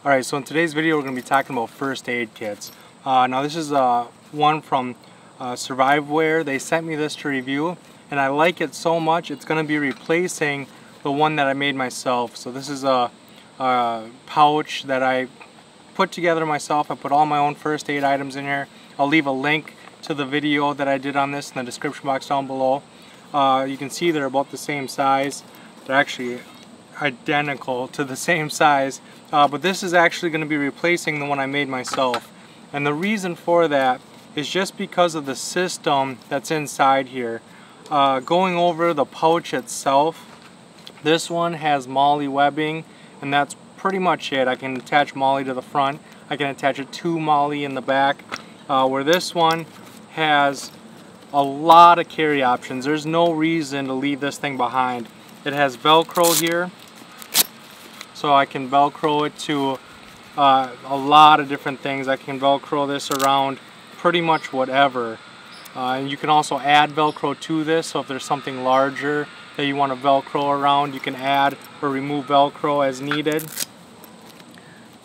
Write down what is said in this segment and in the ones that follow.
Alright, so in today's video we're going to be talking about first aid kits. Now this is one from Surviveware. They sent me this to review and I like it so much it's going to be replacing the one that I made myself. So this is a pouch that I put together myself. I put all my own first aid items in here. I'll leave a link to the video that I did on this in the description box down below. You can see they're about the same size. They're actually identical to the same size, but this is actually going to be replacing the one I made myself, and the reason for that is just because of the system that's inside here. Going over the pouch itself, this one has MOLLE webbing, and that's pretty much it. I can attach MOLLE to the front, I can attach it to MOLLE in the back, where this one has a lot of carry options. There's no reason to leave this thing behind. It has Velcro here, so I can Velcro it to a lot of different things. I can Velcro this around pretty much whatever. And you can also add Velcro to this, so if there's something larger that you want to Velcro around, you can add or remove Velcro as needed.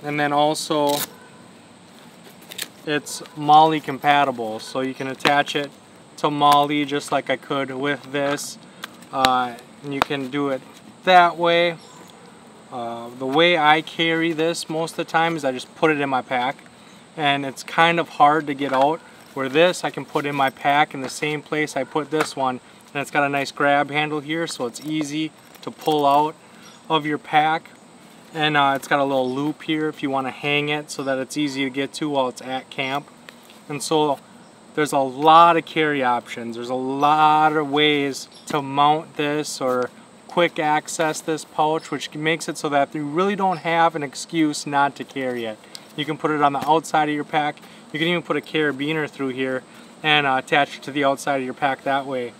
And then also it's MOLLE compatible, so you can attach it to MOLLE just like I could with this. And you can do it that way. The way I carry this most of the time is I just put it in my pack, and it's kind of hard to get out, where this I can put in my pack in the same place I put this one, and it's got a nice grab handle here, so it's easy to pull out of your pack. And it's got a little loop here if you want to hang it so that it's easy to get to while it's at camp. And so there's a lot of carry options. There's a lot of ways to mount this or quick access this pouch, which makes it so that you really don't have an excuse not to carry it. You can put it on the outside of your pack. You can even put a carabiner through here and attach it to the outside of your pack that way.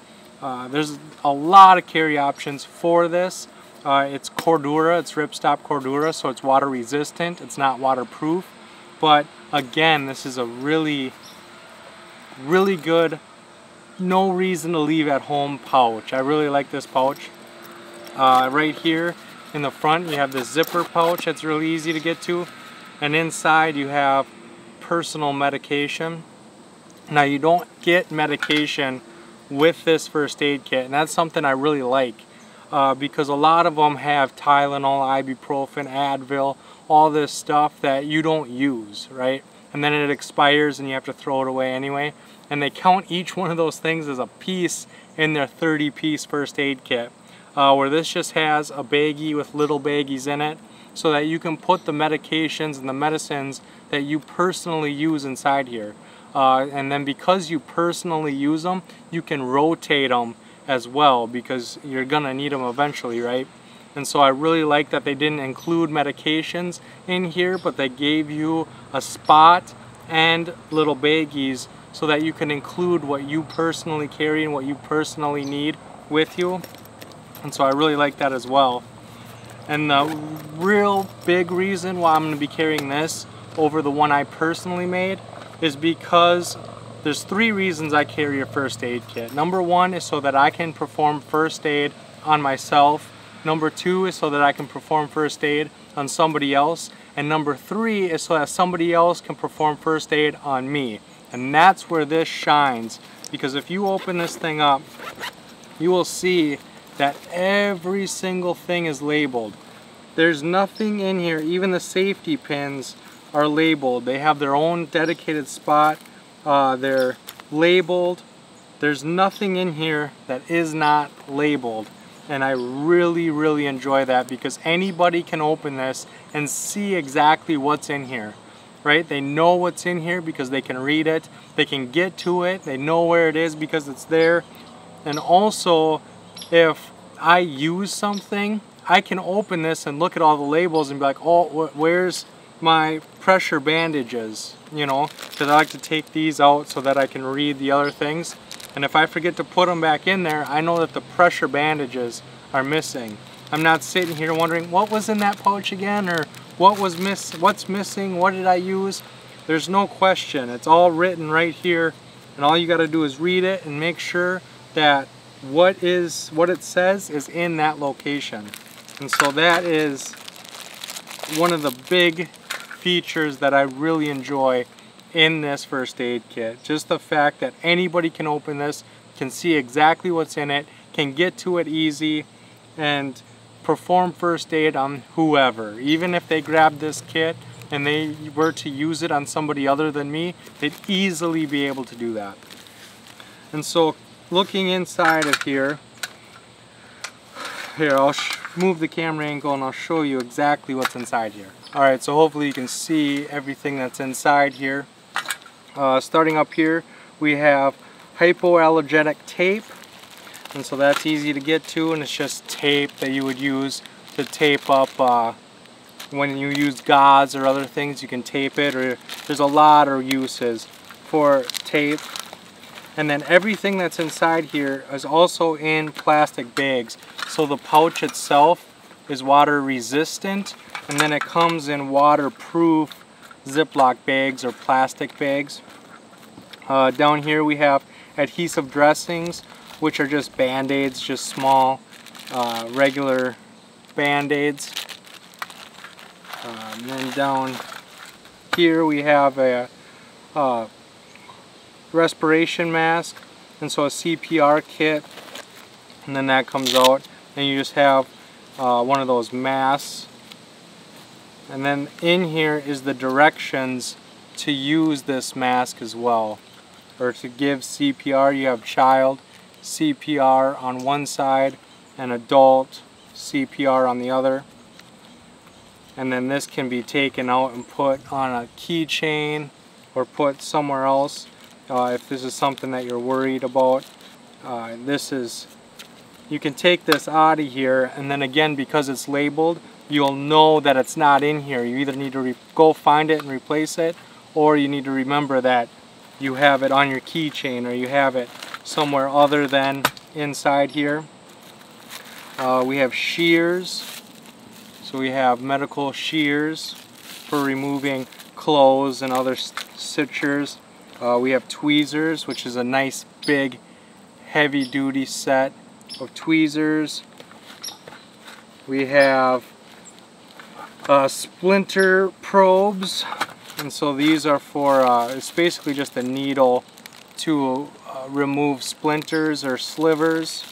There's a lot of carry options for this. It's Cordura, it's ripstop Cordura, so it's water resistant. It's not waterproof, but again, this is a really good, no reason to leave at home pouch. I really like this pouch. Right here in the front you have this zipper pouch that's really easy to get to, and inside you have personal medication. Now you don't get medication with this first aid kit, and that's something I really like, because a lot of them have Tylenol, ibuprofen, Advil, all this stuff that you don't use, right? And then it expires and you have to throw it away anyway, and they count each one of those things as a piece in their 30-piece first aid kit, where this just has a baggie with little baggies in it so that you can put the medications and the medicines that you personally use inside here. And then because you personally use them, you can rotate them as well, because you're gonna need them eventually, right? And so I really like that they didn't include medications in here, but they gave you a spot and little baggies so that you can include what you personally carry and what you personally need with you. And so I really like that as well. And the real big reason why I'm going to be carrying this over the one I personally made is because there's three reasons I carry a first aid kit. Number one is so that I can perform first aid on myself. Number two is so that I can perform first aid on somebody else. And number three is so that somebody else can perform first aid on me. And that's where this shines, because if you open this thing up, you will see that every single thing is labeled. There's nothing in here, even the safety pins are labeled. They have their own dedicated spot. They're labeled. There's nothing in here that is not labeled. And I really enjoy that, because anybody can open this and see exactly what's in here, right? They know what's in here because they can read it. They can get to it. They know where it is because it's there. And also, if I use something, I can open this and look at all the labels and be like, oh, where's my pressure bandages? You know, because I like to take these out so that I can read the other things. And if I forget to put them back in there, I know that the pressure bandages are missing. I'm not sitting here wondering what was in that pouch again, or what's missing, what did I use? There's no question. It's all written right here, and all you got to do is read it and make sure that what it says is in that location. And so that is one of the big features that I really enjoy in this first aid kit. Just the fact that anybody can open this, can see exactly what's in it, can get to it easy, and perform first aid on whoever. Even if they grab this kit and they were to use it on somebody other than me, they'd easily be able to do that. And so looking inside of here, I'll move the camera angle and I'll show you exactly what's inside here. Alright, so hopefully you can see everything that's inside here. Starting up here, we have hypoallergenic tape. And so that's easy to get to, and it's just tape that you would use to tape up when you use gauze or other things. You can tape it, or there's a lot of uses for tape. And then everything that's inside here is also in plastic bags. So the pouch itself is water resistant, and then it comes in waterproof Ziploc bags or plastic bags. Down here we have adhesive dressings, which are just band-aids, just small regular band-aids. And then down here we have a respiration mask, and so a CPR kit, and then that comes out, and you just have one of those masks. And then in here is the directions to use this mask as well, or to give CPR. You have child CPR on one side and adult CPR on the other. And then this can be taken out and put on a keychain or put somewhere else if this is something that you're worried about. You can take this out of here, and then again, because it's labeled, you'll know that it's not in here. You either need to go find it and replace it, or you need to remember that you have it on your keychain, or you have it somewhere other than inside here. We have shears. So we have medical shears for removing clothes and other sutures. We have tweezers, which is a nice big heavy duty set of tweezers. We have splinter probes, and so these are for it's basically just a needle to remove splinters or slivers.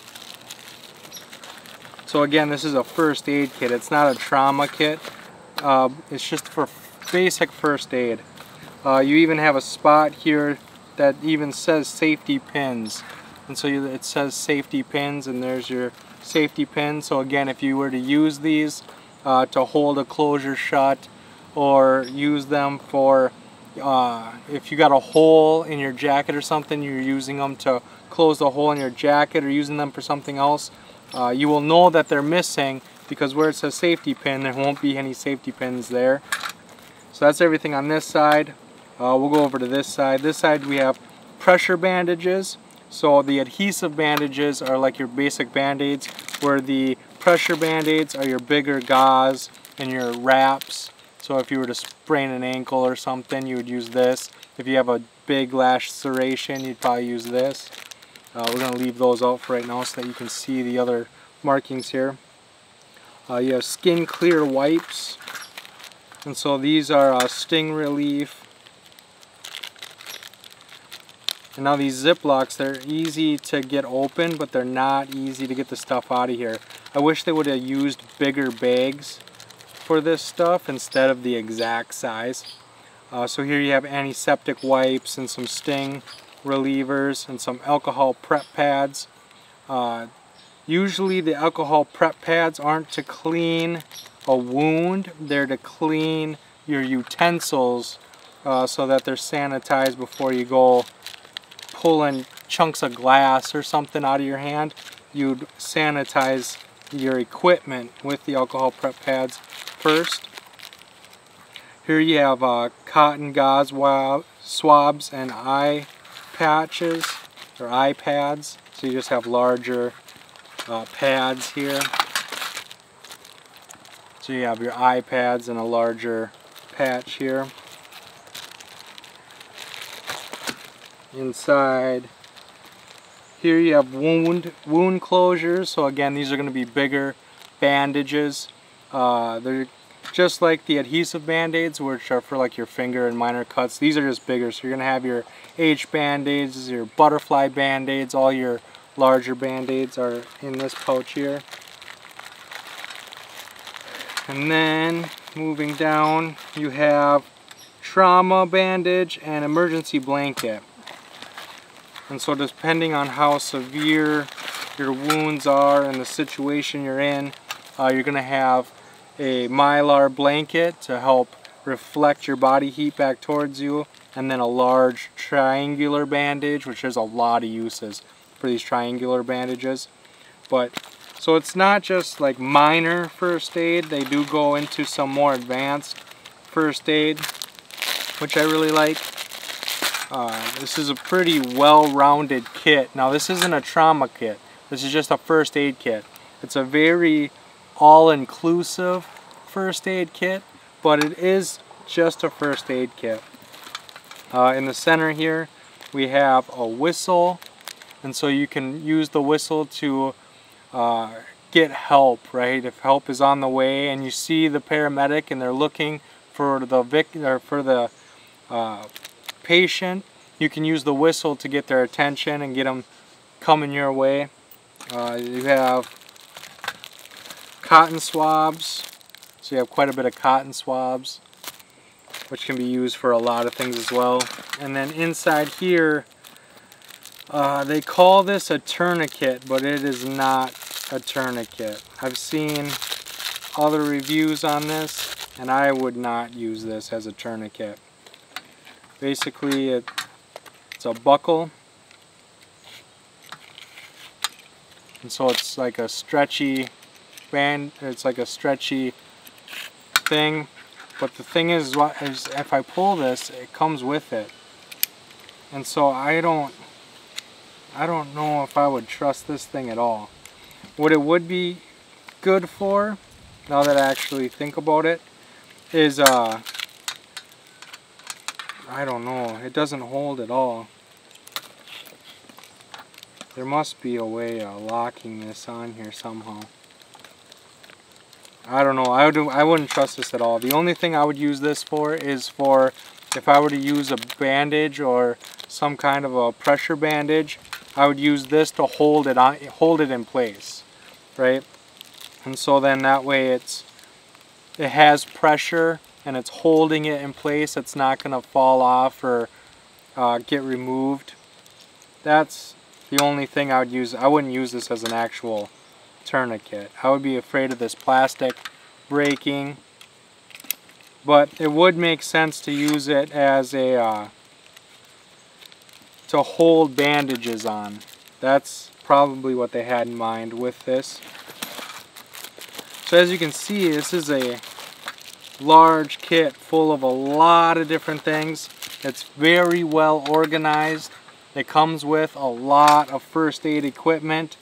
So again, this is a first aid kit. It's not a trauma kit. It's just for basic first aid. You even have a spot here that even says safety pins. And so it says safety pins, and there's your safety pin. So again, if you were to use these to hold a closure shut, or use them for if you got a hole in your jacket or something, you're using them to close the hole in your jacket, or using them for something else, you will know that they're missing, because where it says safety pin, there won't be any safety pins there. So that's everything on this side. We'll go over to this side. This side we have pressure bandages. So the adhesive bandages are like your basic band-aids, where the pressure band-aids are your bigger gauze and your wraps. So if you were to sprain an ankle or something, you would use this. If you have a big laceration, you'd probably use this. We're going to leave those out for right now so that you can see the other markings here. You have skin clear wipes, and so these are sting relief. And now these Ziplocs, they're easy to get open, but they're not easy to get the stuff out of here. I wish they would have used bigger bags for this stuff instead of the exact size. So here you have antiseptic wipes and some sting relievers and some alcohol prep pads. Usually the alcohol prep pads aren't to clean a wound, they're to clean your utensils so that they're sanitized before you go pulling chunks of glass or something out of your hand. You'd sanitize your equipment with the alcohol prep pads first. Here you have cotton gauze swabs and eye patches or eye pads. So you just have larger pads here. So you have your eye pads and a larger patch here. Inside here you have wound closures. So again, these are going to be bigger bandages. They're just like the adhesive band-aids, which are for like your finger and minor cuts. These are just bigger, so you're gonna have your H band-aids, your butterfly band-aids, all your larger band-aids are in this pouch here. And then moving down, you have trauma bandage and emergency blanket. And so depending on how severe your wounds are and the situation you're in, you're going to have a mylar blanket to help reflect your body heat back towards you, and then a large triangular bandage, which there's a lot of uses for these triangular bandages. But so it's not just like minor first aid, they do go into some more advanced first aid, which I really like. This is a pretty well-rounded kit. Now this isn't a trauma kit, this is just a first aid kit. It's a very all-inclusive first aid kit, but it is just a first aid kit. In the center here we have a whistle, and so you can use the whistle to get help, right? If help is on the way and you see the paramedic and they're looking for the victim or for the patient, you can use the whistle to get their attention and get them coming your way. You have cotton swabs, so you have quite a bit of cotton swabs, which can be used for a lot of things as well. And then inside here, they call this a tourniquet, but it is not a tourniquet. I've seen other reviews on this, and I would not use this as a tourniquet. Basically, it's a buckle, and so it's like a stretchy band. It's like a stretchy thing. But the thing is if I pull this, it comes with it, and so I don't know if I would trust this thing at all. What it would be good for, now that I actually think about it, is I don't know, it doesn't hold at all. There must be a way of locking this on here somehow. I don't know, I wouldn't trust this at all. The only thing I would use this for is for if I were to use a bandage or some kind of a pressure bandage, I would use this to hold it in place, right? And so then that way it has pressure and it's holding it in place. It's not going to fall off or get removed. That's the only thing I would use. I wouldn't use this as an actual tourniquet. I would be afraid of this plastic breaking, but it would make sense to use it as a to hold bandages on. That's probably what they had in mind with this. So as you can see, this is a large kit full of a lot of different things. It's very well organized. It comes with a lot of first aid equipment,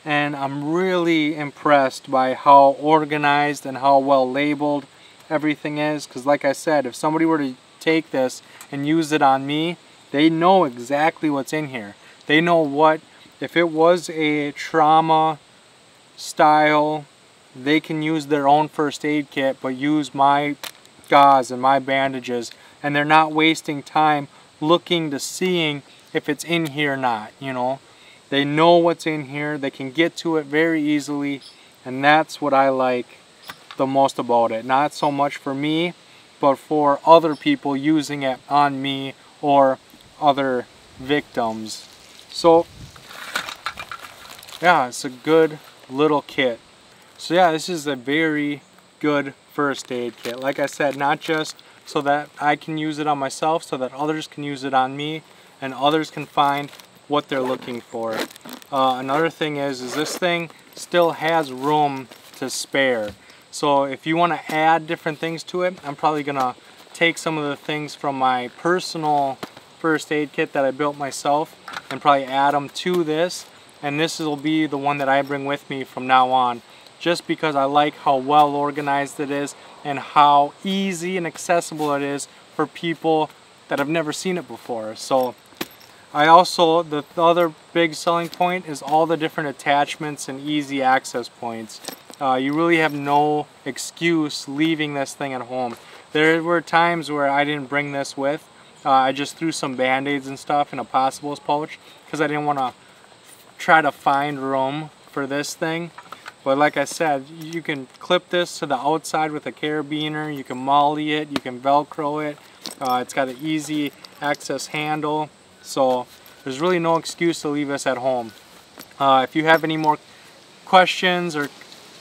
and I'm really impressed by how organized and how well labeled everything is, because like I said, if somebody were to take this and use it on me, they know exactly what's in here. They know what, if it was a trauma style, they can use their own first aid kit, but use my gauze and my bandages, and they're not wasting time looking to seeing if it's in here or not, you know. They know what's in here, they can get to it very easily, and that's what I like the most about it. Not so much for me, but for other people using it on me or other victims. So yeah, it's a good little kit. So yeah, this is a very good first aid kit. Like I said, not just so that I can use it on myself, so that others can use it on me and others can find what they're looking for. Another thing is this thing still has room to spare. So if you want to add different things to it, I'm probably gonna take some of the things from my personal first aid kit that I built myself and probably add them to this, and this will be the one that I bring with me from now on, just because I like how well organized it is and how easy and accessible it is for people that have never seen it before. So I also, the other big selling point is all the different attachments and easy access points. you really have no excuse leaving this thing at home. There were times where I didn't bring this with. I just threw some band-aids and stuff in a possibles pouch because I didn't want to try to find room for this thing. But like I said, you can clip this to the outside with a carabiner, you can molly it, you can velcro it. It's got an easy access handle, so there's really no excuse to leave this at home. If you have any more questions or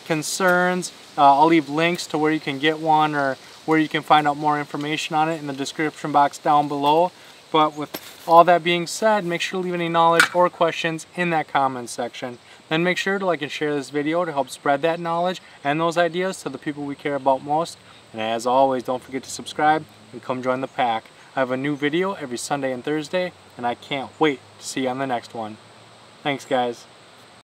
concerns, I'll leave links to where you can get one or where you can find out more information on it in the description box down below. But with all that being said, make sure to leave any knowledge or questions in that comments section. Then make sure to like and share this video to help spread that knowledge and those ideas to the people we care about most. And as always, don't forget to subscribe and come join the pack. I have a new video every Sunday and Thursday, and I can't wait to see you on the next one. Thanks, guys.